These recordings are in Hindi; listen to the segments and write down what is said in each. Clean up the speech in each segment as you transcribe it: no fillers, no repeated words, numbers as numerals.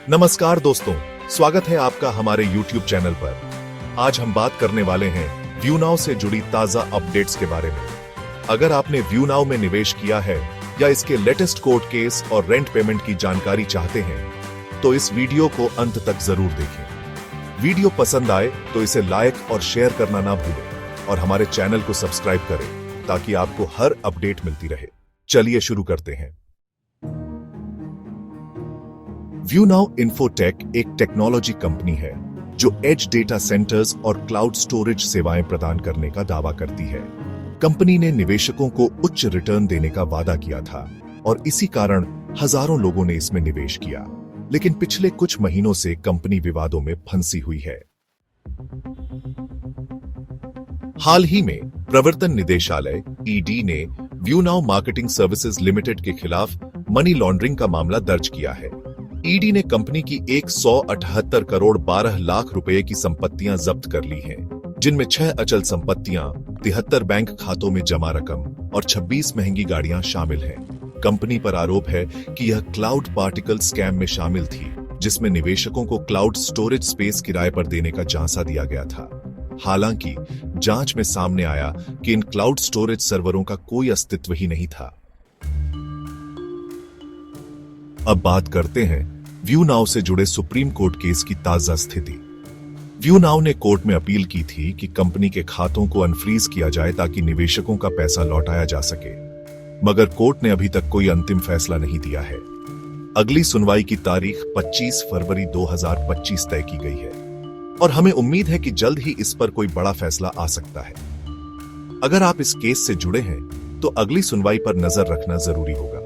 नमस्कार दोस्तों, स्वागत है आपका हमारे YouTube चैनल पर। आज हम बात करने वाले हैं व्यू नाउ से जुड़ी ताजा अपडेट्स के बारे में। अगर आपने व्यू नाउ में निवेश किया है या इसके लेटेस्ट कोर्ट केस और रेंट पेमेंट की जानकारी चाहते हैं तो इस वीडियो को अंत तक जरूर देखें। वीडियो पसंद आए तो इसे लाइक और शेयर करना ना भूलें और हमारे चैनल को सब्सक्राइब करें ताकि आपको हर अपडेट मिलती रहे। चलिए शुरू करते हैं। व्यू नाउ इन्फोटेक एक टेक्नोलॉजी कंपनी है जो एज डेटा सेंटर्स और क्लाउड स्टोरेज सेवाएं प्रदान करने का दावा करती है। कंपनी ने निवेशकों को उच्च रिटर्न देने का वादा किया था और इसी कारण हजारों लोगों ने इसमें निवेश किया, लेकिन पिछले कुछ महीनों से कंपनी विवादों में फंसी हुई है। हाल ही में प्रवर्तन निदेशालय (ईडी) ने view now marketing services limited के खिलाफ मनी लॉन्ड्रिंग का मामला दर्ज किया है। ईडी ने कंपनी की 178 करोड़ 12 लाख रुपए की संपत्तियां जब्त कर ली हैं, जिनमें 6 अचल संपत्तियां, 73 बैंक खातों में जमा रकम और 26 महंगी गाड़ियां शामिल हैं। कंपनी पर आरोप है कि यह क्लाउड पार्टिकल स्कैम में शामिल थी, जिसमें निवेशकों को क्लाउड स्टोरेज स्पेस किराए पर देने का झांसा दिया गया था। हालांकि जांच में सामने आया कि इन क्लाउड स्टोरेज सर्वरों का कोई अस्तित्व ही नहीं था। अब बात करते हैं व्यू नाउ से जुड़े सुप्रीम कोर्ट केस की ताजा स्थिति। व्यू नाउ ने कोर्ट में अपील की थी कि कंपनी के खातों को अनफ्रीज किया जाए ताकि निवेशकों का पैसा लौटाया जा सके, मगर कोर्ट ने अभी तक कोई अंतिम फैसला नहीं दिया है। अगली सुनवाई की तारीख 25 फरवरी 2025 तय की गई है और हमें उम्मीद है कि जल्द ही इस पर कोई बड़ा फैसला आ सकता है। अगर आप इस केस से जुड़े हैं तो अगली सुनवाई पर नजर रखना जरूरी होगा।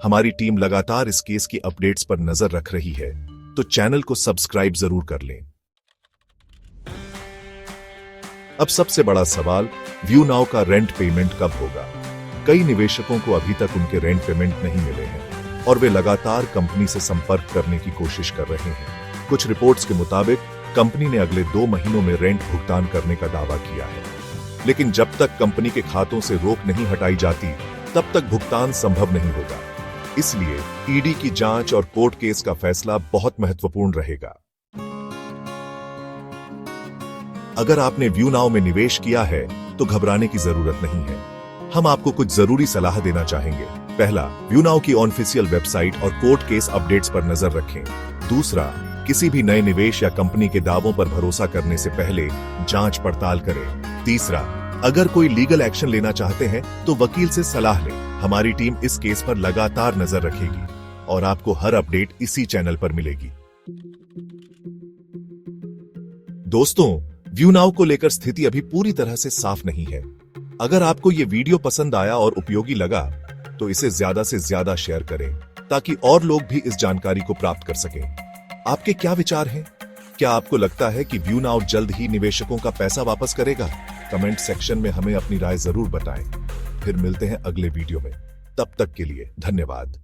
हमारी टीम लगातार इस केस की अपडेट्स पर नजर रख रही है, तो चैनल को सब्सक्राइब जरूर कर लें। अब सबसे बड़ा सवाल, व्यू नाउ का रेंट पेमेंट कब होगा? कई निवेशकों को अभी तक उनके रेंट पेमेंट नहीं मिले हैं और वे लगातार कंपनी से संपर्क करने की कोशिश कर रहे हैं। कुछ रिपोर्ट्स के मुताबिक कंपनी ने अगले 2 महीनों में रेंट भुगतान करने का दावा किया है, लेकिन जब तक कंपनी के खातों से रोक नहीं हटाई जाती तब तक भुगतान संभव नहीं होगा। इसलिए ईडी की जांच और कोर्ट केस का फैसला बहुत महत्वपूर्ण रहेगा। अगर आपने व्यू नाउ में निवेश किया है तो घबराने की जरूरत नहीं है। हम आपको कुछ जरूरी सलाह देना चाहेंगे। पहला, व्यू नाउ की ऑफिशियल वेबसाइट और कोर्ट केस अपडेट्स पर नजर रखें। दूसरा, किसी भी नए निवेश या कंपनी के दावों पर भरोसा करने से पहले जांच पड़ताल करें। तीसरा, अगर कोई लीगल एक्शन लेना चाहते हैं तो वकील से सलाह लें। हमारी टीम इस केस पर लगातार नजर रखेगी और आपको हर अपडेट इसी चैनल पर मिलेगी। दोस्तों, व्यू नाउ को लेकर स्थिति अभी पूरी तरह से साफ नहीं है। अगर आपको ये वीडियो पसंद आया और उपयोगी लगा तो इसे ज्यादा से ज्यादा शेयर करें ताकि और लोग भी इस जानकारी को प्राप्त कर सकें। आपके क्या विचार हैं? क्या आपको लगता है कि व्यू नाउ जल्द ही निवेशकों का पैसा वापस करेगा? कमेंट सेक्शन में हमें अपनी राय जरूर बताएं। फिर मिलते हैं अगले वीडियो में। तब तक के लिए धन्यवाद।